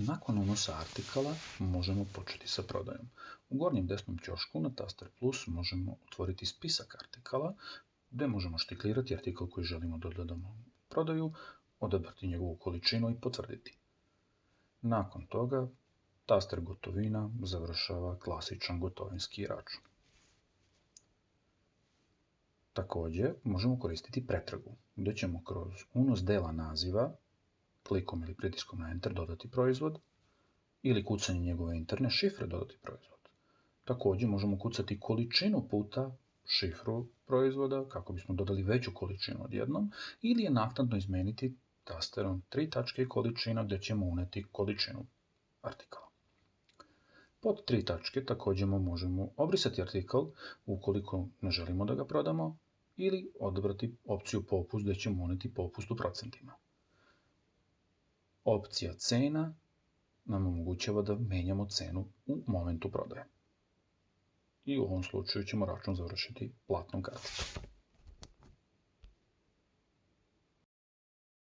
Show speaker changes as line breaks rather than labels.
Nakon unosa artikala možemo početi sa prodajom. U gornjem desnom ćošku na taster plus možemo otvoriti spisak artikala gdje možemo štiklirati artikal koji želimo da dodamo u prodaju, odabrati njegovu količinu i potvrditi. Nakon toga taster gotovina završava klasičan gotovinski račun. Također možemo koristiti pretragu gdje ćemo kroz unos dela naziva klikom ili pritiskom na Enter dodati proizvod ili kucanjem njegove interne šifre dodati proizvod. Također možemo kucati količinu puta šifru proizvoda kako bismo dodali veću količinu odjednom ili je naknadno izmijeniti tasterom 3 tačke i količina gdje ćemo uneti količinu artikala. Pod 3 tačke također možemo obrisati artikal ukoliko ne želimo da ga prodamo ili odabrati opciju popust gdje ćemo uneti popust u procentima. Opcija cena nam omogućava da menjamo cenu u momentu prodaje. I u ovom slučaju ćemo račun završiti platnom karticom.